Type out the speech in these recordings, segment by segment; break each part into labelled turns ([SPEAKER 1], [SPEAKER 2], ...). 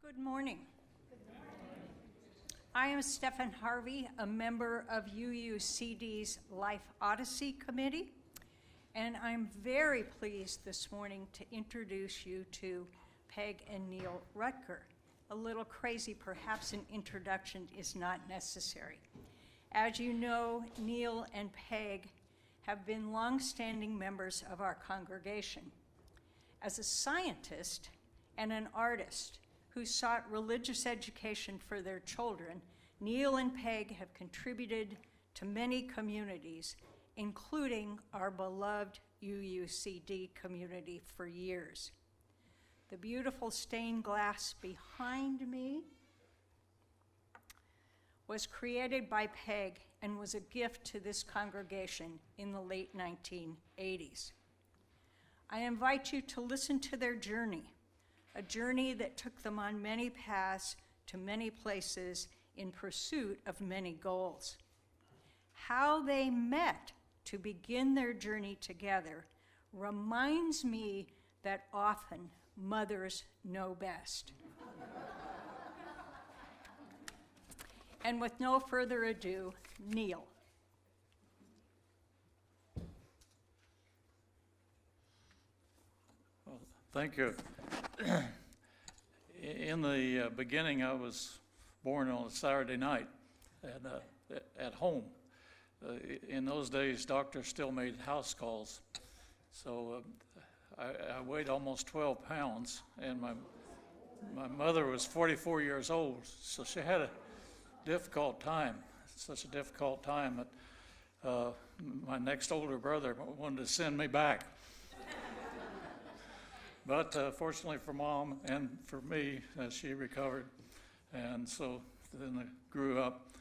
[SPEAKER 1] Good morning. I am Stephan Harvey, a member of UUCD's Life Odyssey Committee, and I'm very pleased this morning to introduce you to Peg and Neil Rutger. A little crazy, perhaps an introduction is not necessary. As you know, Neil and Peg have been long-standing members of our congregation. As a scientist and an artist who sought religious education for their children, Neil and Peg have contributed to many communities, including our beloved UUCD community for years. The beautiful stained glass behind me was created by Peg and was a gift to this congregation in the late 1980s. I invite you to listen to their journey, a journey that took them on many paths to many places in pursuit of many goals. How they met to begin their journey together reminds me that often mothers know best. And with no further ado, Neil.
[SPEAKER 2] Well, thank you. In the beginning, I was born on a Saturday night at home. In those days, doctors still made house calls. So I weighed almost 12 pounds, and my mother was 44 years old, so she had a difficult time, such a difficult time that my next older brother wanted to send me back. But fortunately for Mom and for me, she recovered, and so then I grew up.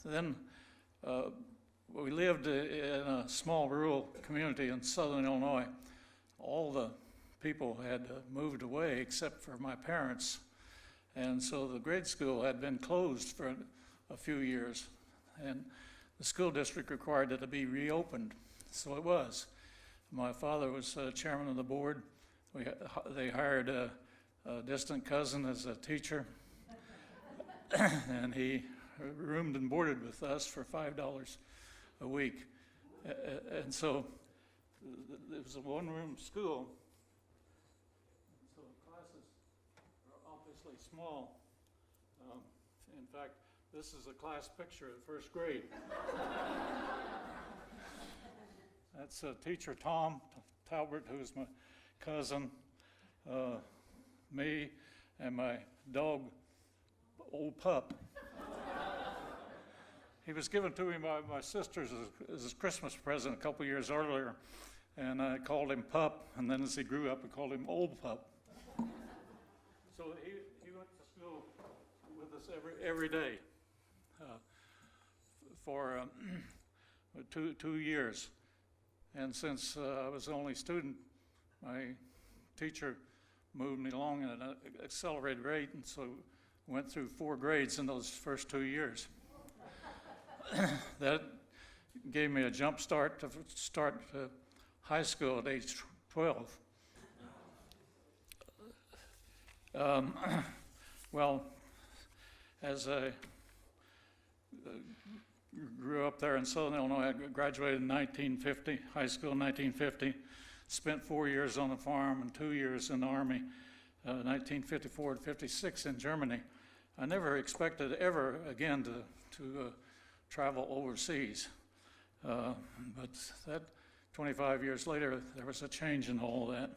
[SPEAKER 2] Then we lived in a small rural community in southern Illinois. All the people had moved away except for my parents, and so the grade school had been closed for a few years, and the school district required it to be reopened, so it was. My father was chairman of the board. They hired a distant cousin as a teacher, and he roomed and boarded with us for $5 a week. And so it was a one-room school, so the classes are obviously small. In fact, this is a class picture of first grade. That's teacher Tom Talbert, who's my cousin, me, and my dog, Old Pup. He was given to me by my sisters as a Christmas present a couple years earlier, and I called him Pup, and then as he grew up, I called him Old Pup. So he went to school with us every day for 2 years. And since I was the only student, my teacher moved me along at an accelerated rate, and so went through 4 grades in those first 2 years. That gave me a jump start to start high school at age 12. Well, as I grew up there in southern Illinois, I graduated in 1950, high school in 1950, spent 4 years on the farm and 2 years in the Army, 1954 to 56 in Germany. I never expected ever again to travel overseas, but that 25 years later, there was a change in all that.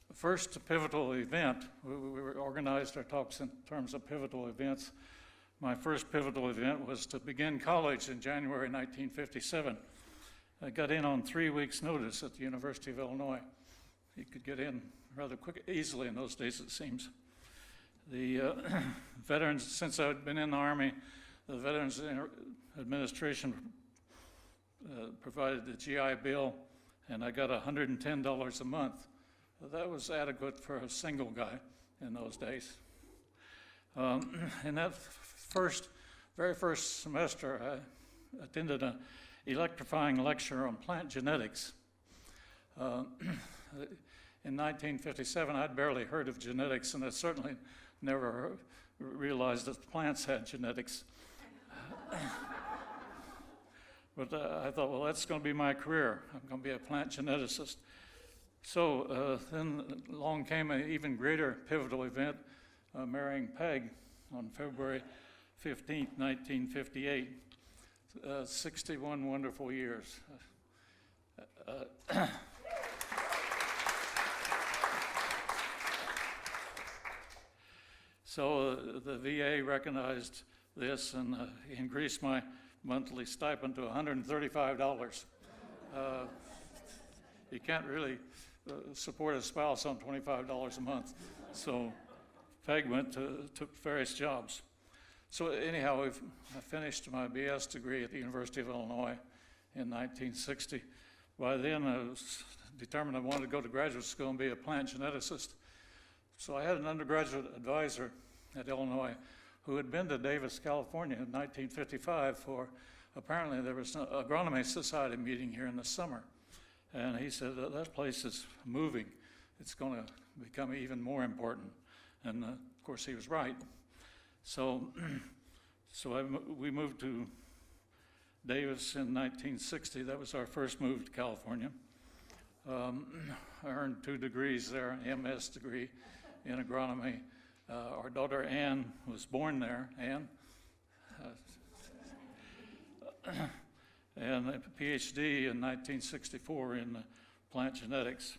[SPEAKER 2] The first pivotal event, we organized our talks in terms of pivotal events. My first pivotal event was to begin college in January 1957. I got in on 3 weeks' notice at the University of Illinois. You could get in rather easily in those days, it seems. The veterans, since I'd been in the Army, the Veterans Administration provided the GI Bill, and I got $110 a month. That was adequate for a single guy in those days. In that very first semester, I attended an electrifying lecture on plant genetics. in 1957, I'd barely heard of genetics, and I certainly never realized that plants had genetics. But I thought, well, that's going to be my career. I'm going to be a plant geneticist. So then along came an even greater pivotal event, marrying Peg on February 15th, 1958. 61 wonderful years. So the VA recognized this and increased my monthly stipend to $135. You can't really support a spouse on $25 a month. So Peg took various jobs. So anyhow, I finished my BS degree at the University of Illinois in 1960. By then, I was determined I wanted to go to graduate school and be a plant geneticist. So I had an undergraduate advisor at Illinois who had been to Davis, California in 1955 for, apparently there was an agronomy society meeting here in the summer. And he said, that place is moving. It's going to become even more important. And of course, he was right. So we moved to Davis in 1960. That was our first move to California. I earned 2 degrees there, an MS degree in agronomy. Our daughter Ann was born there, Ann, and a PhD in 1964 in plant genetics.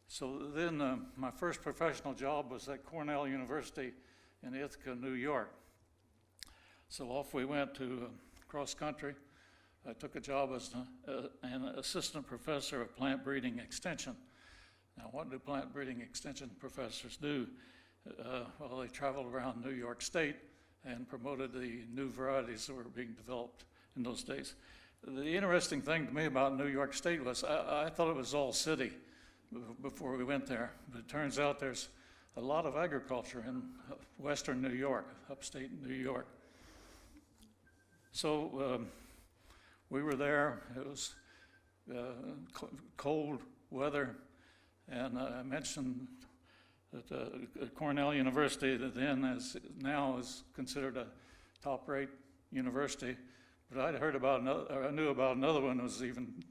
[SPEAKER 2] So then my first professional job was at Cornell University in Ithaca, New York. So off we went to cross country. I took a job as an assistant professor of plant breeding extension. Now, what do plant breeding extension professors do? Well, they traveled around New York State and promoted the new varieties that were being developed in those days. The interesting thing to me about New York State was I thought it was all city before we went there, but it turns out there's a lot of agriculture in western New York, upstate New York. So we were there. It was cold weather, and I mentioned that Cornell University, that then as now is considered a top-rate university, but I'd heard about another, I knew about another one that was even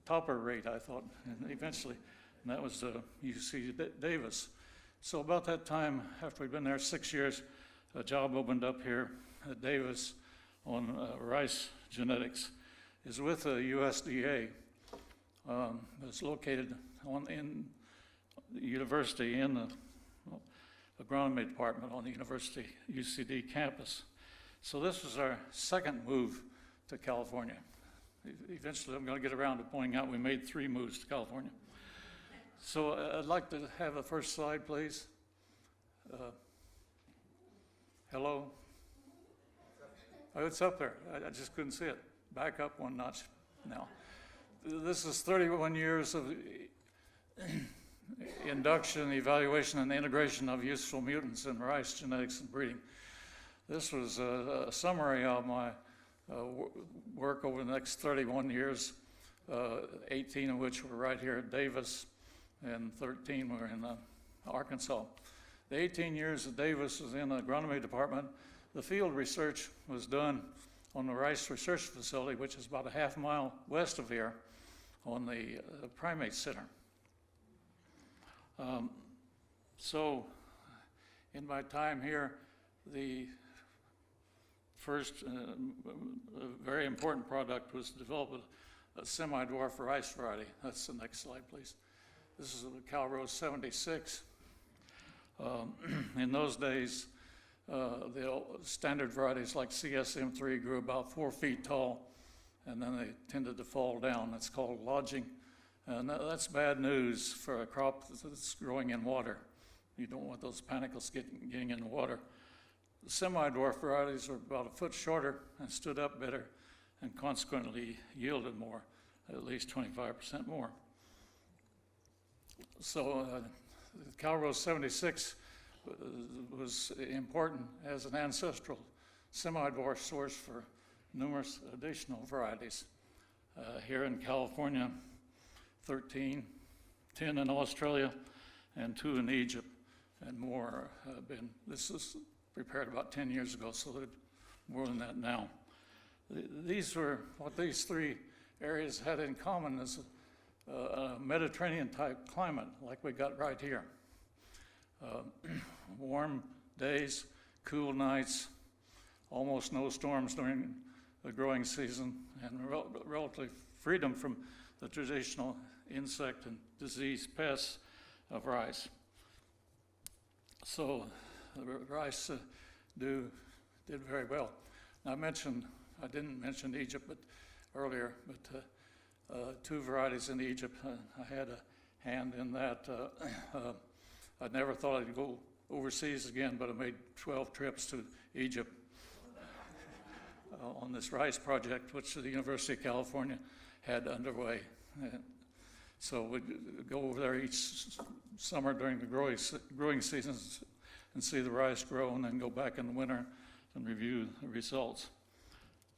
[SPEAKER 2] topper rate, I thought, and eventually, and that was UC Davis. So about that time, after we'd been there 6 years, a job opened up here at Davis on rice genetics. Is with the USDA. It's located in the university in the agronomy department on the university UCD campus. So this was our second move to California. Eventually, I'm going to get around to pointing out we made 3 moves to California. So I'd like to have the first slide, please. Hello? Oh, it's up there. I just couldn't see it. Back up one notch now. This is 31 years of induction, evaluation, and integration of useful mutants in rice genetics and breeding. This was a summary of my work over the next 31 years, 18 of which were right here at Davis, and 13 were in Arkansas. The 18 years at Davis was in the agronomy department. The field research was done on the Rice Research Facility, which is about a half mile west of here on the Primate Center. So in my time here, the first very important product was to develop a semi-dwarf rice variety. That's the next slide, please. This is the Calrose 76. In those days, the standard varieties like CSM3 grew about 4 feet tall, and then they tended to fall down. That's called lodging. And that's bad news for a crop that's growing in water. You don't want those panicles getting in the water. The semi-dwarf varieties were about a foot shorter and stood up better and consequently yielded more, at least 25% more. So Calrose 76 was important as an ancestral semi-dwarf source for numerous additional varieties. Here in California, 13, 10 in Australia and 2 in Egypt, and more have been. This was prepared about 10 years ago, so there's more than that now. These were what these 3 areas had in common is a Mediterranean-type climate, like we got right here. Warm days, cool nights, almost no storms during the growing season, and relative freedom from the traditional insect and disease pests of rice. So the rice did very well. I didn't mention Egypt earlier, but 2 varieties in Egypt. I had a hand in that. I never thought I'd go overseas again, but I made 12 trips to Egypt on this rice project, which the University of California had underway. So we'd go over there each summer during the growing seasons and see the rice grow, and then go back in the winter and review the results.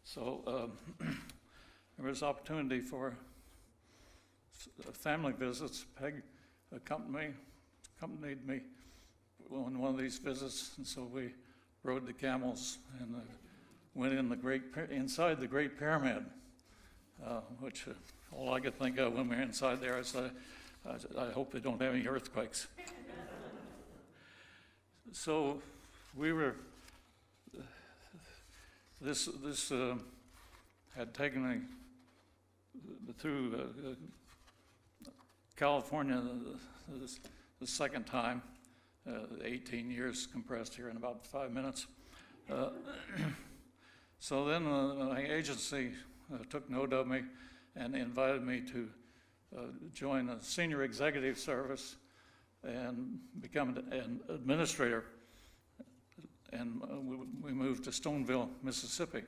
[SPEAKER 2] So there was opportunity for family visits. Peg accompanied me on one of these visits, and so we rode the camels and went inside the Great Pyramid, which all I could think of when we were inside there is I hope they don't have any earthquakes. So we were. This had taken me through California the second time, 18 years compressed here in about 5 minutes. So then my agency took note of me and invited me to join a senior executive service and become an administrator. And we moved to Stoneville, Mississippi,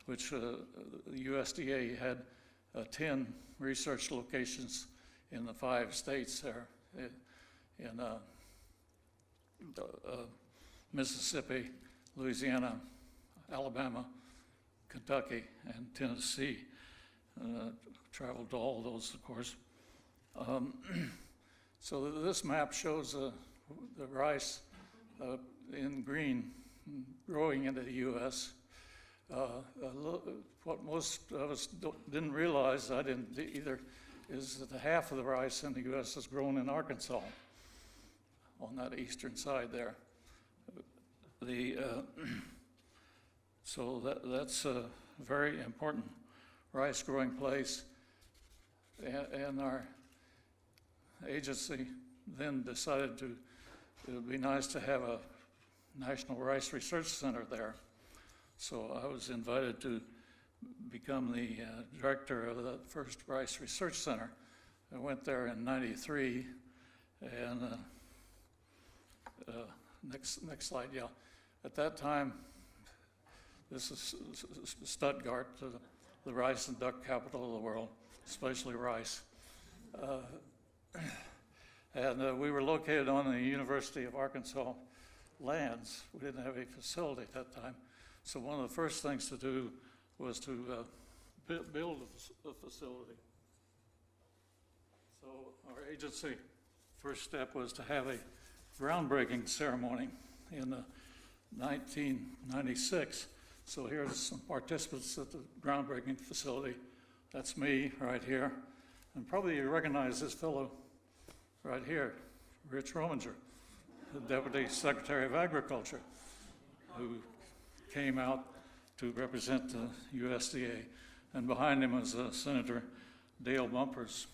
[SPEAKER 2] which the USDA had 10 research locations in the 5 states there, in Mississippi, Louisiana, Alabama, Kentucky, and Tennessee. Traveled to all those, of course. So this map shows the rice in green growing into the U.S. What most of us didn't realize, I didn't either, is that half of the rice in the U.S. is grown in Arkansas, on that eastern side there. So that's a very important rice growing place, and our agency then decided it would be nice to have a National Rice Research Center there. So I was invited to become the director of the first Rice Research Center. I went there in '93, and next slide, yeah. At that time, this is Stuttgart, the rice and duck capital of the world, especially rice. And we were located on the University of Arkansas lands. We didn't have a facility at that time. So one of the first things to do was to build a facility. So our agency first step was to have a groundbreaking ceremony in 1996. So here's some participants at the groundbreaking facility. That's me right here. And probably you recognize this fellow right here, Rich Rominger, the Deputy Secretary of Agriculture, who came out to represent the USDA. And behind him was Senator Dale Bumpers,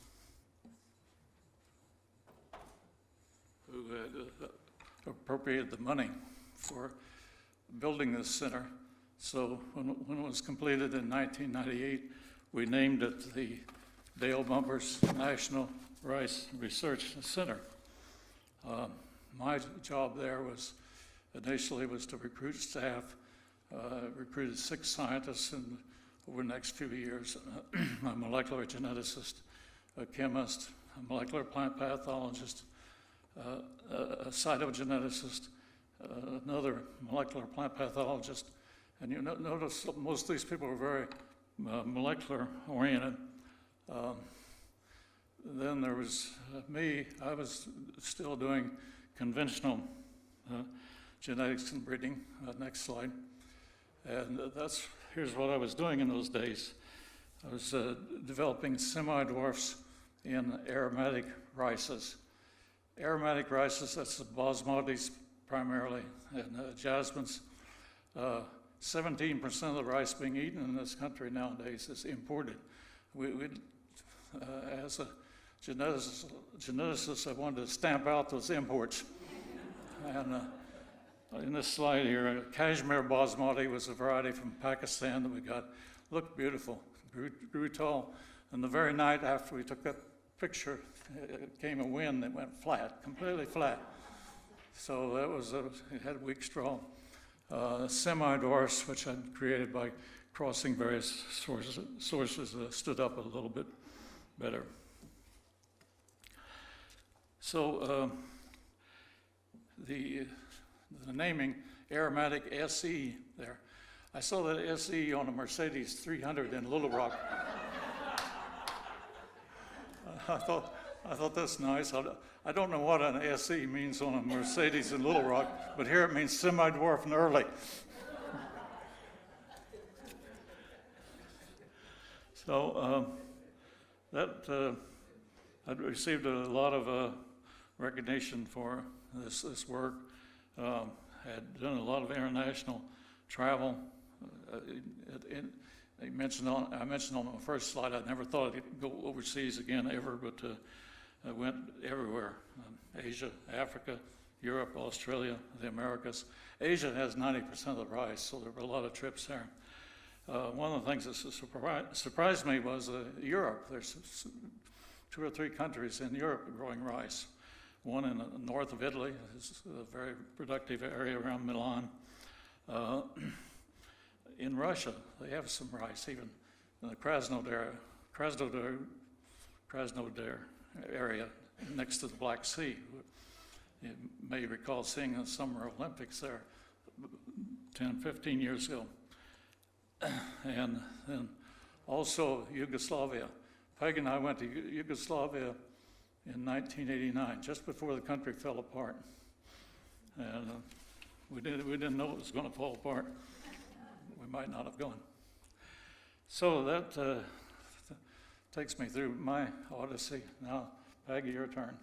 [SPEAKER 2] who had appropriated the money for building this center. So when it was completed in 1998, we named it the Dale Bumpers National Rice Research Center. My job there was initially to recruit staff. Recruited 6 scientists over the next few years, a molecular geneticist, a chemist, a molecular plant pathologist, a cytogeneticist, another molecular plant pathologist. And you notice most of these people are very molecular oriented. then there was me. I was still doing conventional genetics and breeding. Next slide. And here's what I was doing in those days. I was developing semi-dwarfs in aromatic rices. Aromatic rices, that's the basmatis primarily, and jasmines. 17% of the rice being eaten in this country nowadays is imported. As a geneticist, I wanted to stamp out those imports. And in this slide here, Kashmir basmati was a variety from Pakistan that we got. Looked beautiful, grew tall. And the very night after we took that picture, it came a wind that went flat, completely flat. So that was, it had weak straw. Semi-dwarfs, which I'd created by crossing various sources stood up a little bit better. So the naming aromatic SE there. I saw that SE on a Mercedes 300 in Little Rock. I thought that's nice. I don't know what an SE means on a Mercedes in Little Rock, but here it means semi-dwarf and early. So I'd received a lot of recognition for this work. Had done a lot of international travel. I mentioned on the first slide, I never thought I'd go overseas again ever, but I went everywhere. Asia, Africa, Europe, Australia, the Americas. Asia has 90% of the rice, so there were a lot of trips there. One of the things that surprised me was Europe. There's 2 or 3 countries in Europe growing rice. One in the north of Italy, is a very productive area around Milan. In Russia, they have some rice, even in the Krasnodar area next to the Black Sea. You may recall seeing the Summer Olympics there 10, 15 years ago. And also Yugoslavia. Peg and I went to Yugoslavia in 1989, just before the country fell apart. And we didn't know it was going to fall apart. We might not have gone. So that takes me through my Odyssey. Now, Peggy, your turn.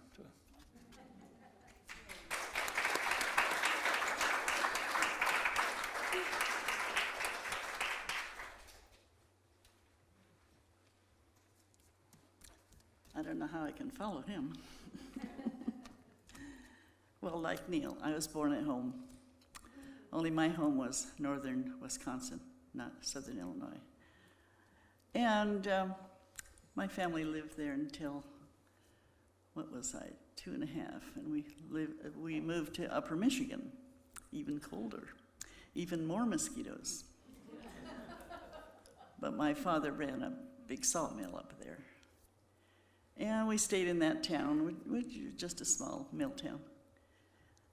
[SPEAKER 3] I don't know how I can follow him. Well, like Neil, I was born at home. Only my home was northern Wisconsin, not southern Illinois. And my family lived there until, 2.5, and we moved to upper Michigan, even colder, even more mosquitoes. But my father ran a big sawmill up there. And we stayed in that town, which was just a small mill town,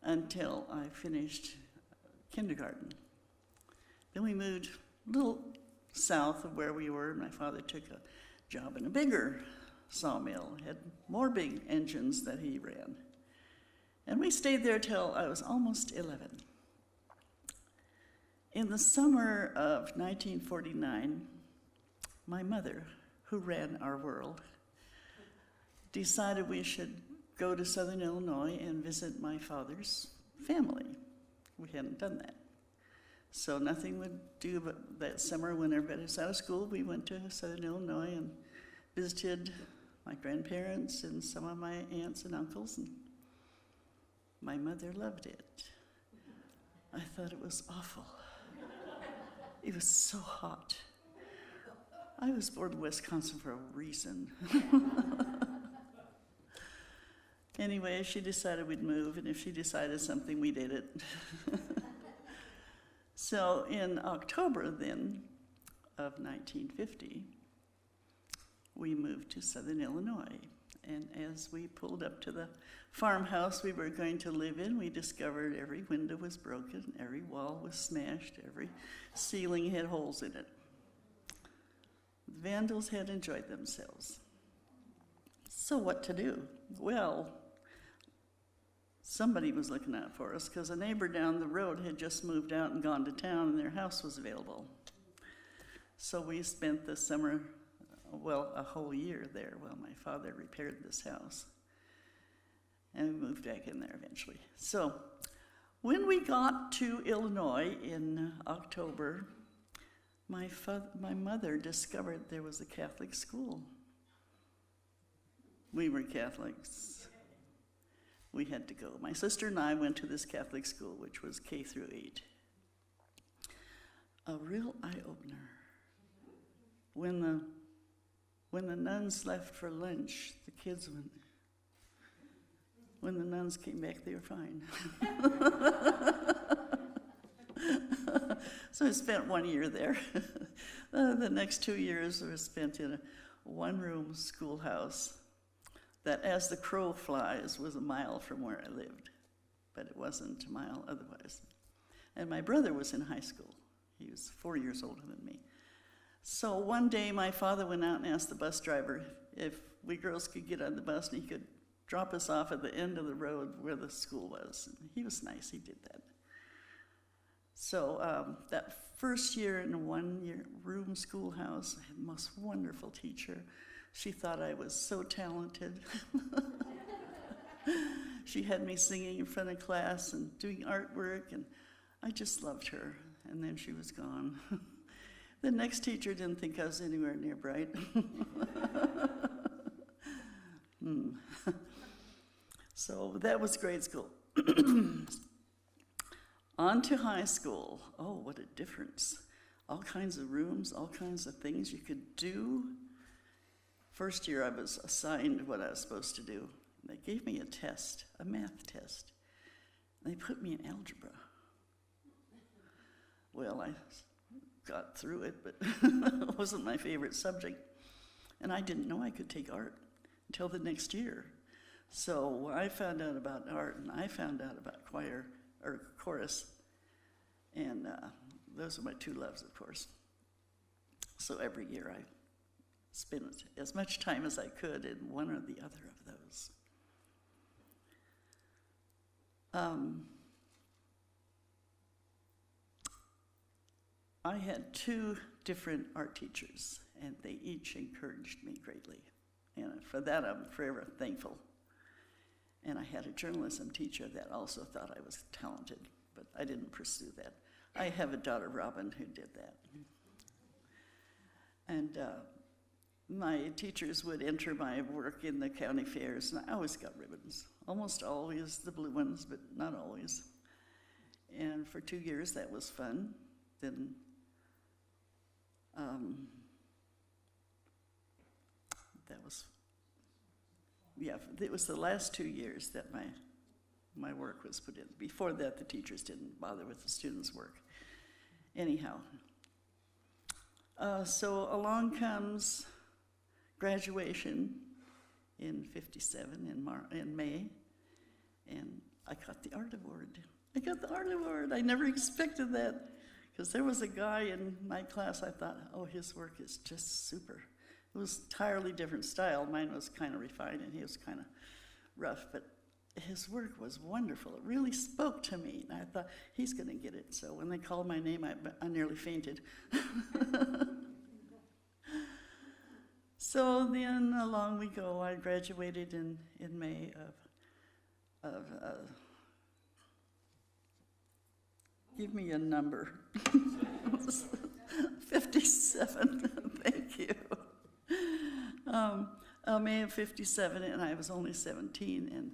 [SPEAKER 3] until I finished kindergarten. Then we moved a little south of where we were. My father took a job in a bigger sawmill, had more big engines that he ran. And we stayed there till I was almost 11. In the summer of 1949, my mother, who ran our world, decided we should go to southern Illinois and visit my father's family. We hadn't done that. So nothing would do, but that summer when everybody was out of school, we went to southern Illinois and visited my grandparents and some of my aunts and uncles, and my mother loved it. I thought it was awful. It was so hot. I was born in Wisconsin for a reason. Anyway, she decided we'd move, and if she decided something, we did it. So in October then of 1950, we moved to southern Illinois. And as we pulled up to the farmhouse we were going to live in, we discovered every window was broken, every wall was smashed, every ceiling had holes in it. The vandals had enjoyed themselves. So what to do? Well, somebody was looking out for us because a neighbor down the road had just moved out and gone to town and their house was available. So we spent the summer, well, a whole year there while my father repaired this house. And we moved back in there eventually. So when we got to Illinois in October, my mother discovered there was a Catholic school. We were Catholics. We had to go. My sister and I went to this Catholic school, which was K through 8. A real eye-opener. When the nuns left for lunch, the kids went. When the nuns came back, they were fine. So I spent 1 year there. The next 2 years were spent in a one-room schoolhouse that, as the crow flies, was a mile from where I lived, but it wasn't a mile otherwise. And my brother was in high school. He was 4 years older than me. So one day my father went out and asked the bus driver if we girls could get on the bus and he could drop us off at the end of the road where the school was. And he was nice, he did that. So that first year in a one-room schoolhouse, I had the most wonderful teacher. She thought I was so talented. She had me singing in front of class and doing artwork, and I just loved her. And then she was gone. The next teacher didn't think I was anywhere near bright. So that was grade school. On to high school. Oh, what a difference. All kinds of rooms, all kinds of things you could do. First year I was assigned what I was supposed to do. They gave me a test, a math test. They put me in algebra. Well, I got through it, but it wasn't my favorite subject. And I didn't know I could take art until the next year. So I found out about art, and I found out about choir, or chorus. And those are my two loves, of course. So every year I spent as much time as I could in one or the other of those. I had two different art teachers, and they each encouraged me greatly. And for that, I'm forever thankful. And I had a journalism teacher that also thought I was talented, but I didn't pursue that. I have a daughter, Robin, who did that. And my teachers would enter my work in the county fairs, and I always got ribbons. Almost always the blue ones, but not always. And for 2 years, that was fun. Then it was the last 2 years that my work was put in. Before that, the teachers didn't bother with the students' work. Anyhow, so along comes graduation in '57 in May, and I got the art award. I got the art award. I never expected that, because there was a guy in my class, I thought, oh, his work is just super. It was entirely different style. Mine was kind of refined, and he was kind of rough, but his work was wonderful. It really spoke to me, and I thought, he's going to get it. So when they called my name, I nearly fainted. So then along we go. I graduated in May of give me a number. 57, thank you. May of '57, and I was only 17 and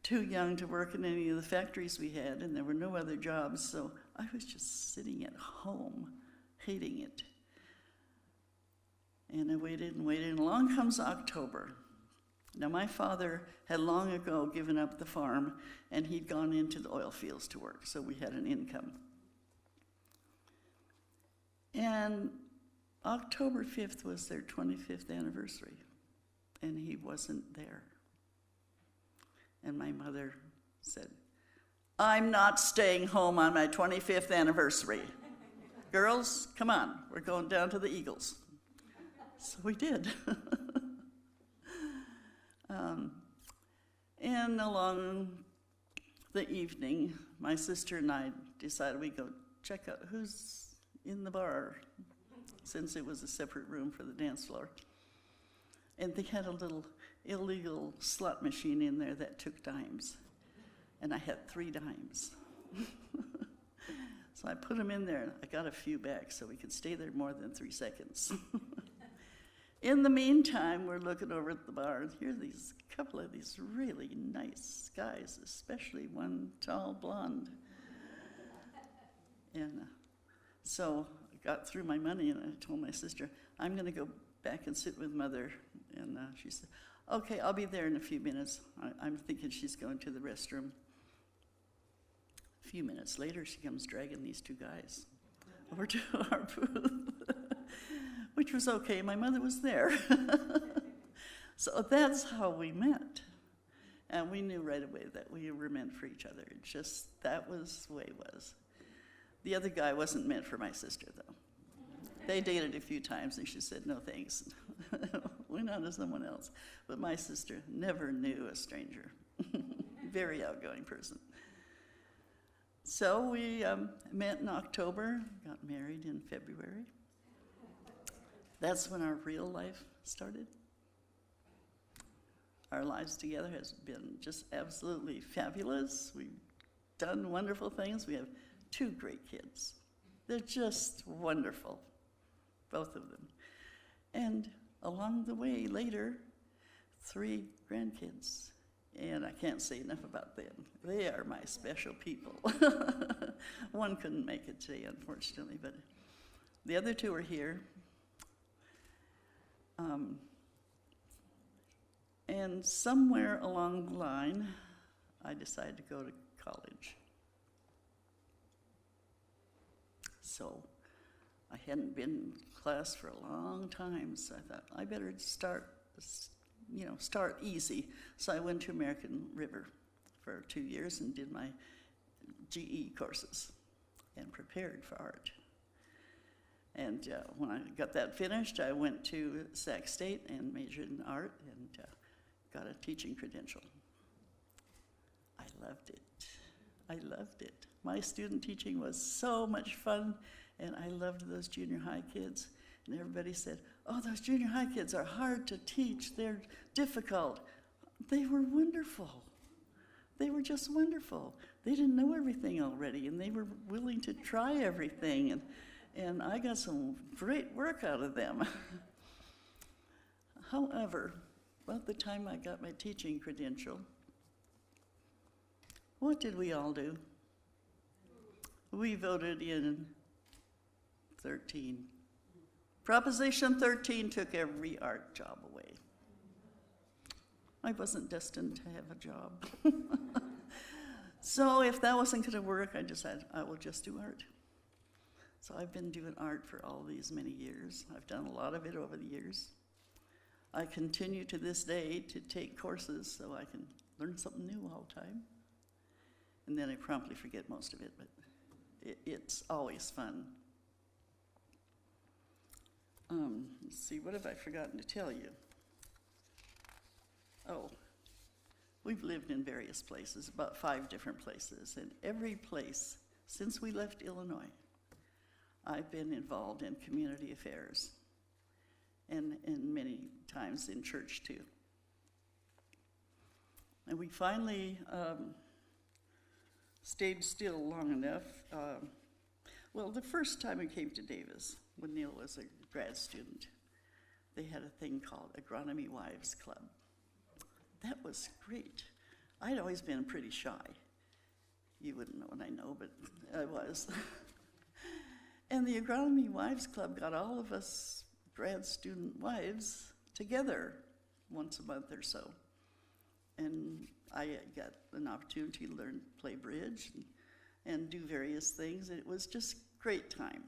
[SPEAKER 3] too young to work in any of the factories we had, and there were no other jobs, so I was just sitting at home, hating it. And I waited and waited, and along comes October. Now, my father had long ago given up the farm, and he'd gone into the oil fields to work, so we had an income. And October 5th was their 25th anniversary, and he wasn't there. And my mother said, I'm not staying home on my 25th anniversary. Girls, come on, we're going down to the Eagles. So we did. And along the evening, my sister and I decided we'd go check out who's in the bar, since it was a separate room for the dance floor. And they had a little illegal slot machine in there that took dimes. And I had 3 dimes. So I put them in there, and I got a few back so we could stay there more than 3 seconds. In the meantime, we're looking over at the bar, and here are these couple of these really nice guys, especially one tall blonde. And so I got through my money, and I told my sister, I'm going to go back and sit with Mother. And she said, okay, I'll be there in a few minutes. I'm thinking she's going to the restroom. A few minutes later, she comes dragging these 2 guys over to our booth, which was okay. My mother was there. So that's how we met. And we knew right away that we were meant for each other. It just, that was the way it was. The other guy wasn't meant for my sister, though. They dated a few times, and she said, no thanks. Went on to someone else. But my sister never knew a stranger. Very outgoing person. So we met in October, got married in February. That's when our real life started. Our lives together has been just absolutely fabulous. We've done wonderful things. We have 2 great kids. They're just wonderful, both of them. And along the way later, 3 grandkids. And I can't say enough about them. They are my special people. One couldn't make it today, unfortunately, but the other 2 are here. And somewhere along the line, I decided to go to college. So I hadn't been in class for a long time, so I thought I better start easy. So I went to American River for 2 years and did my GE courses and prepared for art. And when I got that finished, I went to Sac State and majored in art and got a teaching credential. I loved it. I loved it. My student teaching was so much fun, and I loved those junior high kids. And everybody said, oh, those junior high kids are hard to teach. They're difficult. They were wonderful. They were just wonderful. They didn't know everything already, and they were willing to try everything. And I got some great work out of them. However, about the time I got my teaching credential, what did we all do? We voted in 13. Proposition 13 took every art job away. I wasn't destined to have a job. So if that wasn't going to work, I decided I will just do art. So I've been doing art for all these many years. I've done a lot of it over the years. I continue to this day to take courses so I can learn something new all the time. And then I promptly forget most of it, but it's always fun. Let's see, what have I forgotten to tell you? Oh, we've lived in various places, about 5 different places, and every place, since we left Illinois, I've been involved in community affairs, and many times in church too. And we finally stayed still long enough. Well, the first time we came to Davis, when Neil was a grad student, they had a thing called Agronomy Wives Club. That was great. I'd always been pretty shy. You wouldn't know what I know, but I was. And the Agronomy Wives Club got all of us grad student wives together once a month or so. And I got an opportunity to learn to play bridge and do various things. It was just great time.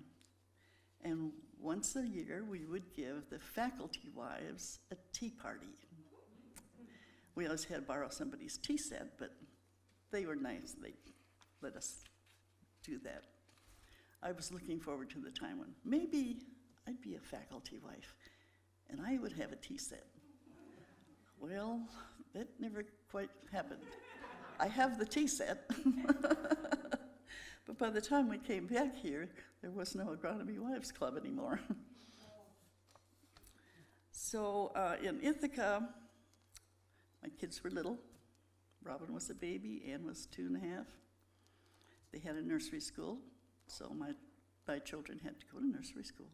[SPEAKER 3] And once a year, we would give the faculty wives a tea party. We always had to borrow somebody's tea set, but they were nice. They let us do that. I was looking forward to the time when maybe I'd be a faculty wife and I would have a tea set. well, that never quite happened. I have the tea set. But by the time we came back here, there was no Agronomy Wives Club anymore. So in Ithaca, my kids were little. Robin was a baby, Ann was 2.5. They had a nursery school, so my children had to go to nursery school.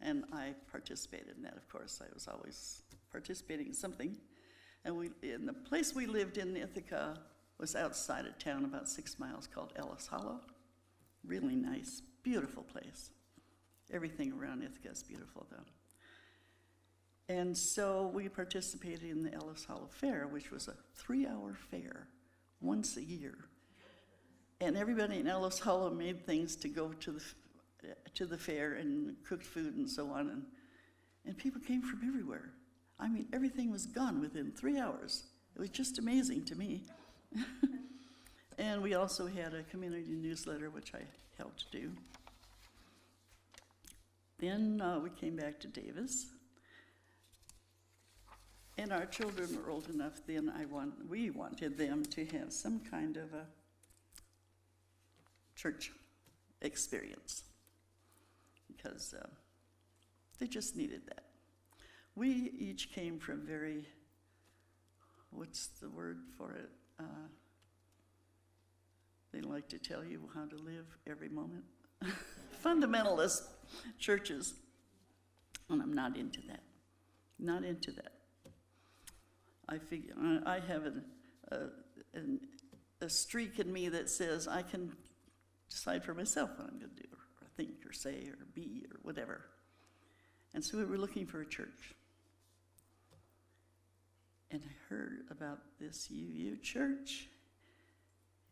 [SPEAKER 3] And I participated in that, of course. I was always participating in something. And in the place we lived in Ithaca was outside of town, about 6 miles, called Ellis Hollow. Really nice, beautiful place. Everything around Ithaca is beautiful, though. And so we participated in the Ellis Hollow Fair, which was a 3-hour fair once a year. And everybody in Ellis Hollow made things to go to the fair and cooked food and so on. And people came from everywhere. I mean, everything was gone within 3 hours. It was just amazing to me. And we also had a community newsletter, which I helped do. Then we came back to Davis. And our children were old enough then, we wanted them to have some kind of a church experience because they just needed that. We each came from very, what's the word for it? They like to tell you how to live every moment. Fundamentalist churches. And I'm not into that. Not into that. I figure I have a streak in me that says I can decide for myself what I'm going to do, or think, or say, or be, or whatever. And so we were looking for a church. And I heard about this UU church,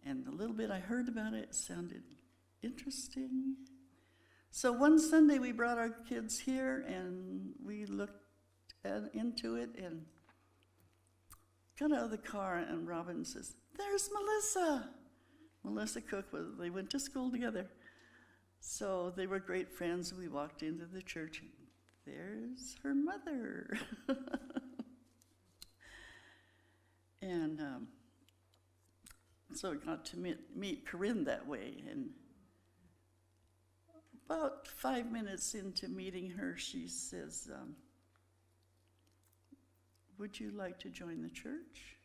[SPEAKER 3] and the little bit I heard about it sounded interesting. So one Sunday we brought our kids here, and we looked into it, and got out of the car, and Robin says, "There's Melissa." Melissa Cook, they went to school together. So they were great friends. We walked into the church, and there's her mother. And so I got to meet Corinne that way. And about 5 minutes into meeting her, she says, "Would you like to join the church?"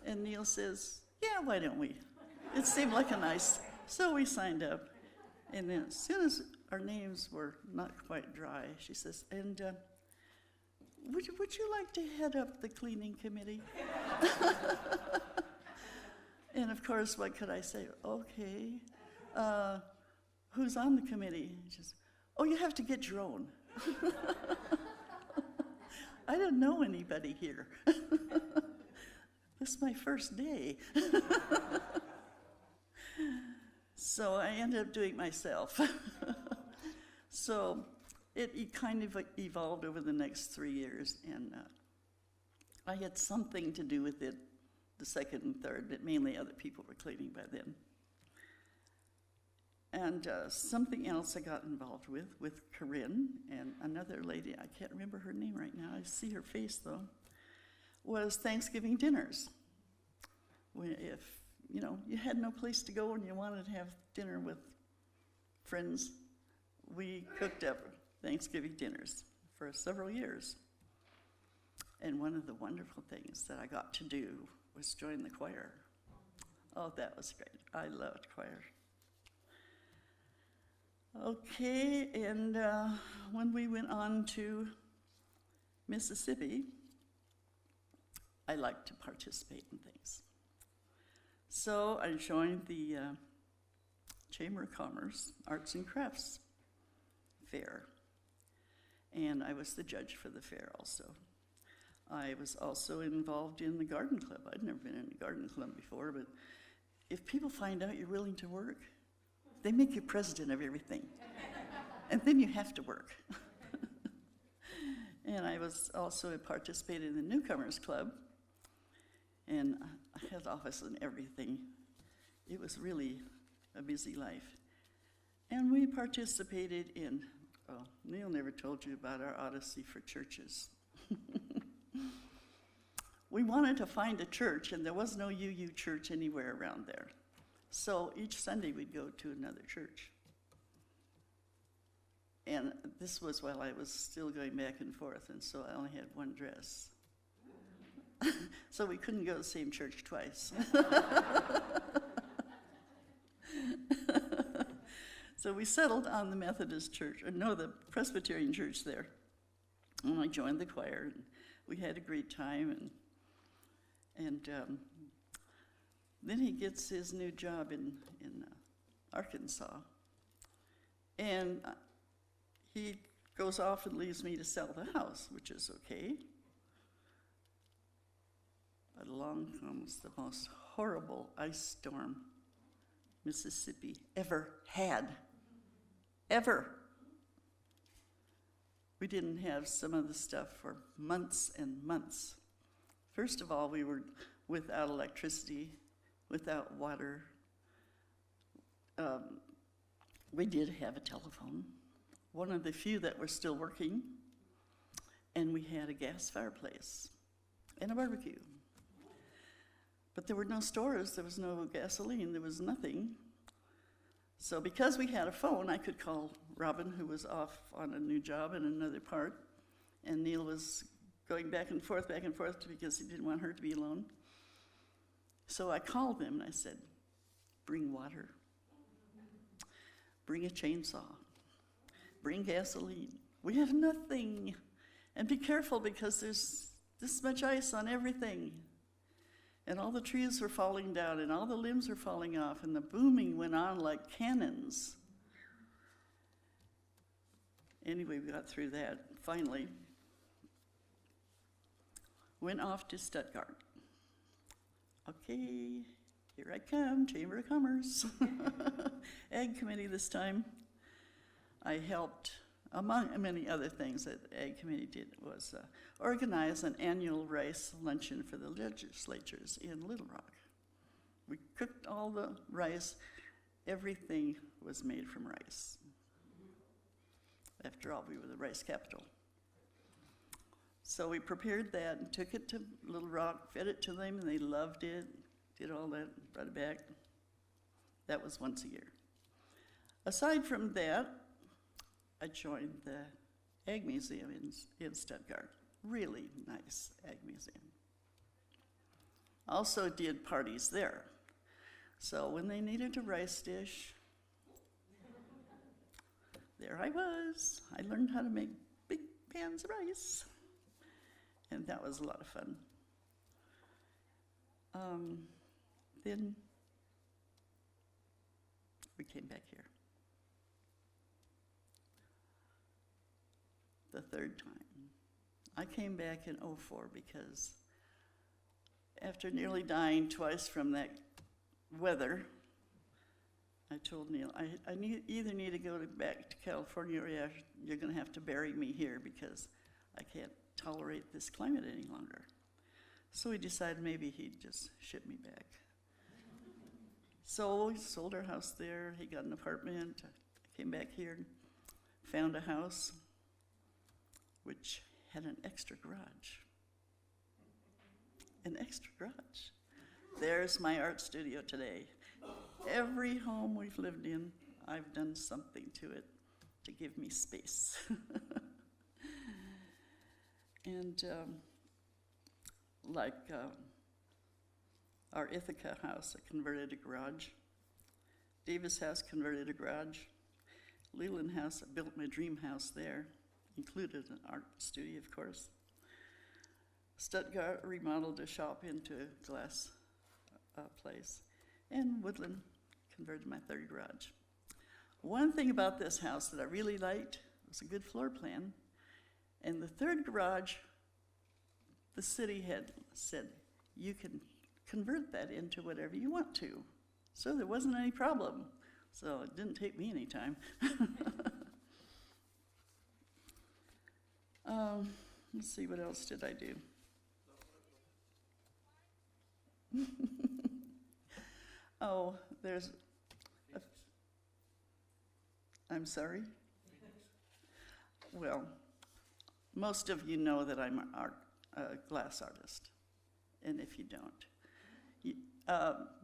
[SPEAKER 3] And Neil says, "Yeah, why don't we?" It seemed like a nice, so we signed up. And then as soon as our names were not quite dry, she says, "And would you like to head up the cleaning committee?" And of course, what could I say? Okay. Who's on the committee? She says, "Oh, you have to get your own." I didn't know anybody here. This is my first day. So I ended up doing it myself. So it kind of evolved over the next 3 years, and I had something to do with it the second and third, but mainly other people were cleaning by then. And something else I got involved with Corinne and another lady, I can't remember her name right now, I see her face though, was Thanksgiving dinners. If, you had no place to go and you wanted to have dinner with friends, we cooked up Thanksgiving dinners for several years. And one of the wonderful things that I got to do was join the choir. Oh, that was great. I loved choir. Okay, and when we went on to Mississippi, I liked to participate in things. So I joined the Chamber of Commerce Arts and Crafts Fair, and I was the judge for the fair also. I was also involved in the garden club. I'd never been in a garden club before, but if people find out you're willing to work, they make you president of everything. And then you have to work. And I was also participated in the Newcomers Club. And I had office and everything. It was really a busy life. And we participated in, Neil never told you about our Odyssey for churches. We wanted to find a church, and there was no UU church anywhere around there. So each Sunday we'd go to another church. And this was while I was still going back and forth, and so I only had one dress. So we couldn't go to the same church twice. So we settled on the Methodist church, or no, the Presbyterian church there. And I joined the choir, and we had a great time. And then he gets his new job in Arkansas. And he goes off and leaves me to sell the house, which is okay. But along comes the most horrible ice storm Mississippi ever had. Ever. We didn't have some of the stuff for months and months. First of all, we were without electricity, without water. We did have a telephone, one of the few that were still working, and we had a gas fireplace and a barbecue. But there were no stores, there was no gasoline, there was nothing. So because we had a phone, I could call Robin, who was off on a new job in another part, and Neil was going back and forth because he didn't want her to be alone. So I called them and I said, bring water, bring a chainsaw, bring gasoline. We have nothing. And be careful because there's this much ice on everything. And all the trees were falling down and all the limbs were falling off and the booming went on like cannons. Anyway, we got through that. Finally, went off to Stuttgart. Okay, here I come, Chamber of Commerce. Ag Committee this time. I helped, among many other things that the Ag Committee did, was organize an annual rice luncheon for the legislatures in Little Rock. We cooked all the rice. Everything was made from rice. After all, we were the rice capital. So we prepared that and took it to Little Rock, fed it to them, and they loved it, did all that, brought it back. That was once a year. Aside from that, I joined the Ag Museum in Stuttgart. Really nice Ag Museum. Also did parties there. So when they needed a rice dish, there I was. I learned how to make big pans of rice. And that was a lot of fun. Then we came back here. The third time. I came back in '04 because after nearly dying twice from that weather, I told Neil, I either need to go back to California or you're going to have to bury me here because I can't tolerate this climate any longer. So we decided maybe he'd just ship me back. So we sold our house there. He got an apartment. I came back here and found a house which had an extra garage. An extra garage. There's my art studio today. Every home we've lived in, I've done something to it to give me space. And our Ithaca house, I converted a garage. Davis house converted a garage. Leland house, I built my dream house there. Included an art studio, of course. Stuttgart remodeled a shop into a glass place. And Woodland converted my third garage. One thing about this house that I really liked was a good floor plan. And the third garage, the city had said, you can convert that into whatever you want to. So there wasn't any problem. So it didn't take me any time. Let's see, what else did I do? Oh, I'm sorry? Well, most of you know that I'm a glass artist. And if you don't,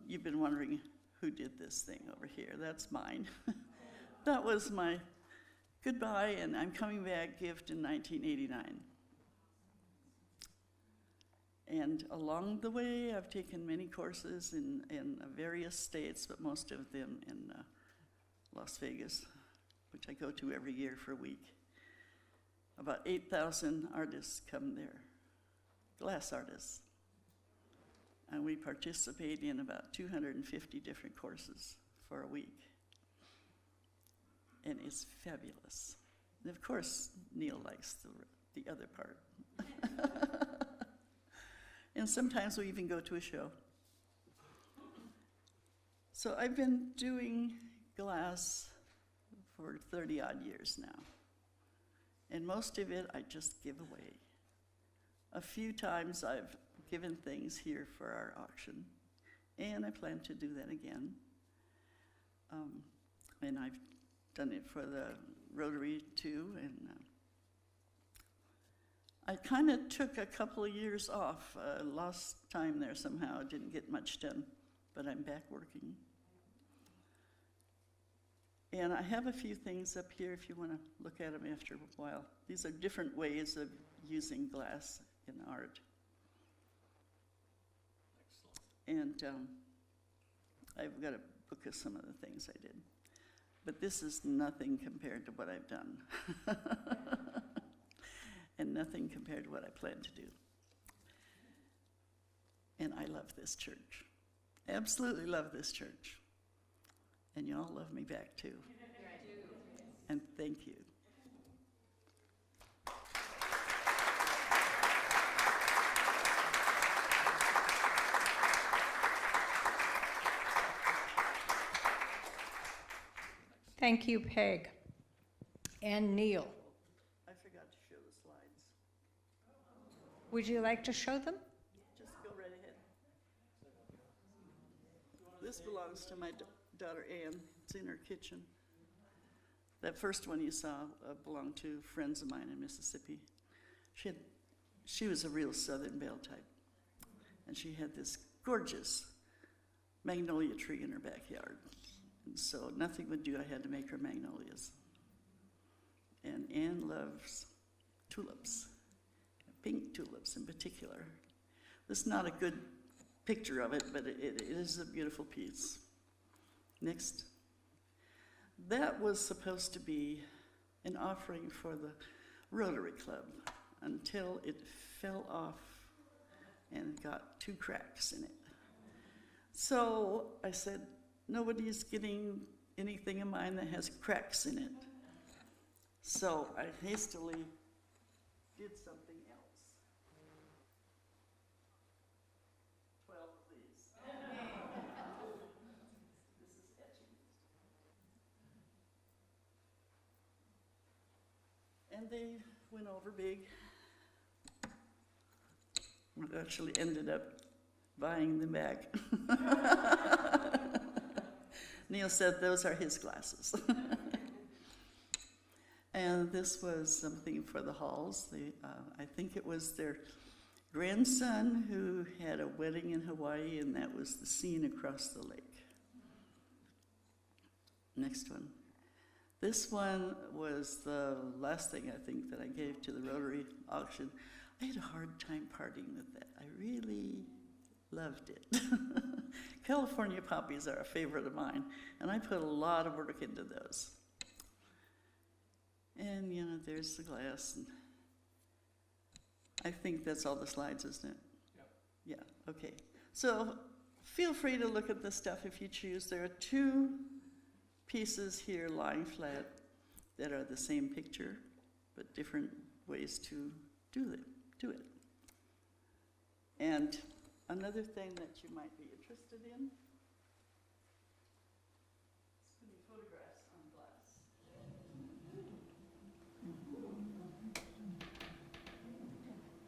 [SPEAKER 3] you've been wondering who did this thing over here. That's mine. That was my goodbye and I'm coming back gift in 1989. And along the way, I've taken many courses in various states, but most of them in Las Vegas, which I go to every year for a week. About 8,000 artists come there, glass artists. And we participate in about 250 different courses for a week. And it's fabulous. And of course, Neil likes the other part. And sometimes we even go to a show. So I've been doing glass for 30-odd years now. And most of it I just give away. A few times I've given things here for our auction, and I plan to do that again. And I've done it for the Rotary too, and I kind of took a couple of years off, lost time there somehow, didn't get much done, but I'm back working. And I have a few things up here if you want to look at them after a while. These are different ways of using glass in art. And I've got a book of some of the things I did. But this is nothing compared to what I've done. And nothing compared to what I plan to do. And I love this church. Absolutely love this church. And y'all love me back too. And thank you.
[SPEAKER 1] Thank you, Peg. And Neil,
[SPEAKER 3] I forgot to show the slides.
[SPEAKER 1] would you like to show them?
[SPEAKER 3] Just go right ahead. This belongs to my daughter Ann. It's in her kitchen. That first one you saw belonged to friends of mine in Mississippi. She was a real Southern Belle type. And she had this gorgeous magnolia tree in her backyard. And so nothing would do, I had to make her magnolias. And Ann loves tulips, pink tulips in particular. This is not a good picture of it, but it is a beautiful piece. Next. That was supposed to be an offering for the Rotary Club until it fell off and got 2 cracks in it. So I said, nobody's getting anything of mine that has cracks in it. So I hastily did something else. 12 of these. This is etching. And they went over big. I actually ended up buying them back. Neil said those are his glasses. And this was something for the Halls. I think it was their grandson who had a wedding in Hawaii, and that was the scene across the lake. Next one. This one was the last thing I think that I gave to the Rotary auction. I had a hard time parting with that. I really loved it. California poppies are a favorite of mine, and I put a lot of work into those. And, you know, there's the glass. And I think that's all the slides, isn't it? Yep. Yeah, okay. So feel free to look at the stuff if you choose. There are 2 pieces here lying flat that are the same picture, but different ways to do it. And another thing that you might be interested in, it's going to be photographs on glass.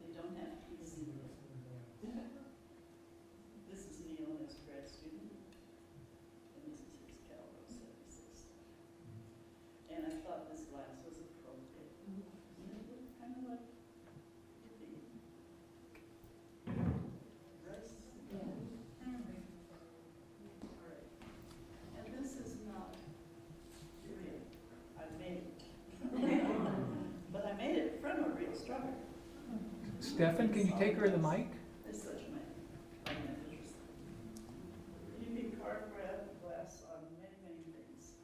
[SPEAKER 3] They don't have to be seen. This is Neil as a grad student, and this is his Calvo 76. And I thought this glass was appropriate. Kind of like
[SPEAKER 4] Stefan, can you take her the mic?
[SPEAKER 3] It's such my you can carve glass on many, many things.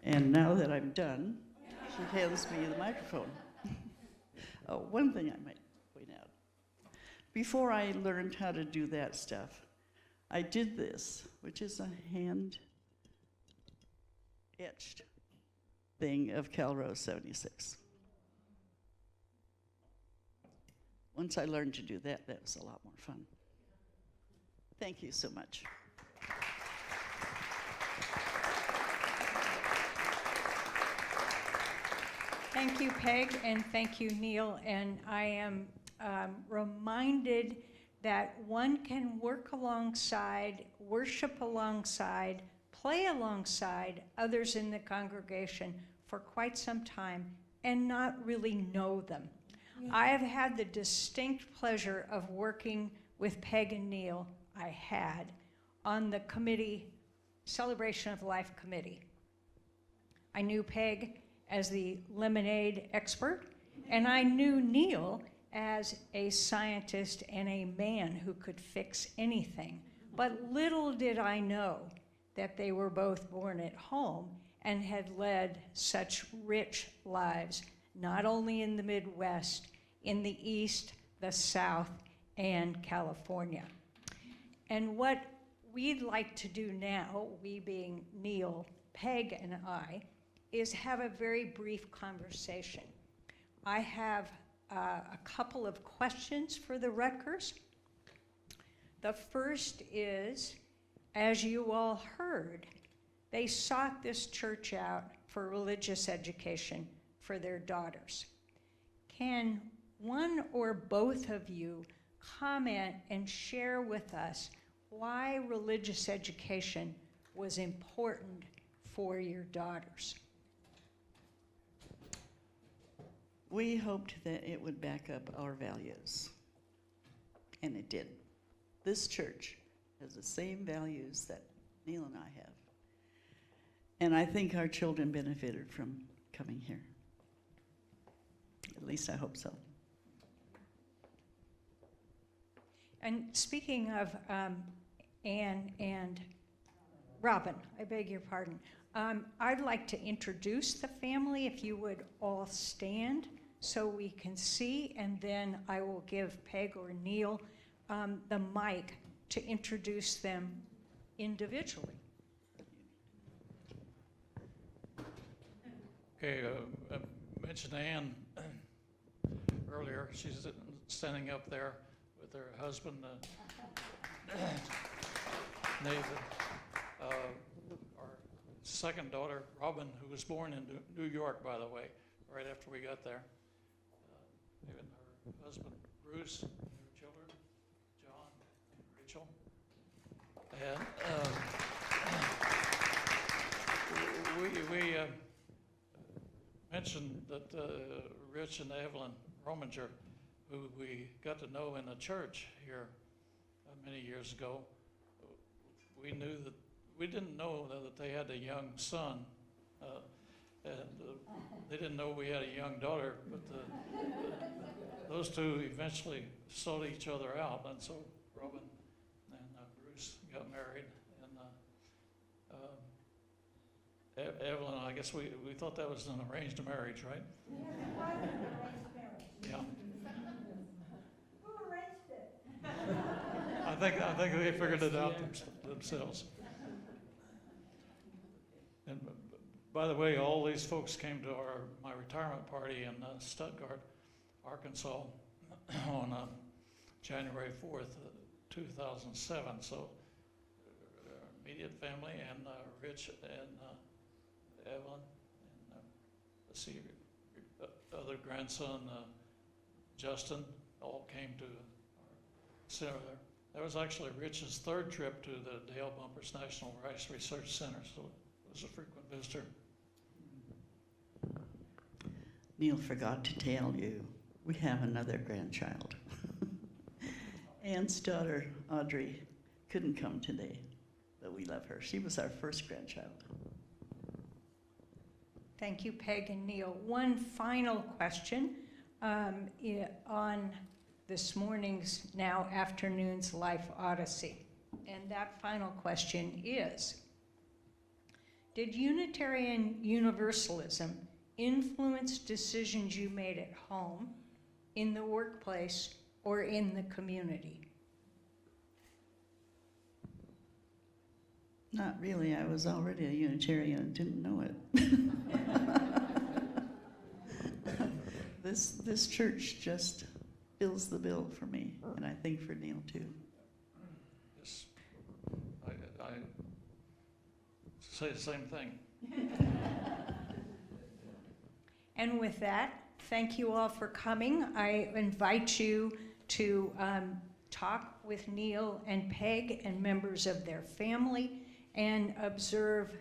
[SPEAKER 3] And now that I'm done, she hands me the microphone. Oh, one thing I might point out. Before I learned how to do that stuff, I did this, which is a hand etched thing of Cal Rose 76. Once I learned to do that, that was a lot more fun. Thank you so much.
[SPEAKER 1] Thank you, Peg, and thank you, Neil. And I am reminded that one can work alongside, worship alongside, play alongside others in the congregation for quite some time and not really know them. I have had the distinct pleasure of working with Peg and Neil, I had, on the committee, Celebration of Life committee. I knew Peg as the lemonade expert, and I knew Neil as a scientist and a man who could fix anything. But little did I know that they were both born at home and had led such rich lives, not only in the Midwest, in the East, the South, and California. And what we'd like to do now, we being Neil, Peg, and I, is have a very brief conversation. I have a couple of questions for the Rutgers. The first is, as you all heard, they sought this church out for religious education for their daughters. Can one or both of you comment and share with us why religious education was important for your daughters?
[SPEAKER 3] We hoped that it would back up our values, and it did. This church has the same values that Neil and I have, and I think our children benefited from coming here. At least I hope so.
[SPEAKER 1] And speaking of Anne and Robin, I beg your pardon, I'd like to introduce the family, if you would all stand so we can see, and then I will give Peg or Neil the mic to introduce them individually.
[SPEAKER 2] Okay, I mentioned Ann earlier. She's standing up there with her husband, Nathan. Our second daughter, Robin, who was born in New York, by the way, right after we got there. Even her husband, Bruce, and her children, John and Rachel. And we mentioned that Rich and Evelyn Rominger, who we got to know in a church here many years ago, we didn't know that they had a young son, and they didn't know we had a young daughter, but those two eventually sought each other out, and so Robin and Bruce got married, and Evelyn, I guess we thought that was an arranged marriage, right? Yeah.
[SPEAKER 1] Who arranged it?
[SPEAKER 2] I think they figured it out themselves. And by the way, all these folks came to my retirement party in Stuttgart, Arkansas, on January 4th, 2007. So, immediate family and Rich and Evelyn, and let's see, other grandson Justin, all came to our center there. That was actually Rich's third trip to the Dale Bumpers National Rice Research Center, so it was a frequent visitor.
[SPEAKER 3] Neil forgot to tell you, we have another grandchild. Ann's daughter, Audrey, couldn't come today, but we love her. She was our first grandchild.
[SPEAKER 1] Thank you, Peg and Neil. One final question. on this morning's, now afternoon's, Life Odyssey. And that final question is, did Unitarian Universalism influence decisions you made at home, in the workplace, or in the community?
[SPEAKER 3] Not really. I was already a Unitarian and didn't know it. This church just fills the bill for me, and I think for Neil too.
[SPEAKER 2] Yes, I say the same thing.
[SPEAKER 1] And with that, thank you all for coming. I invite you to talk with Neil and Peg and members of their family and observe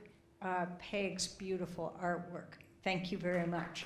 [SPEAKER 1] Peg's beautiful artwork. Thank you very much.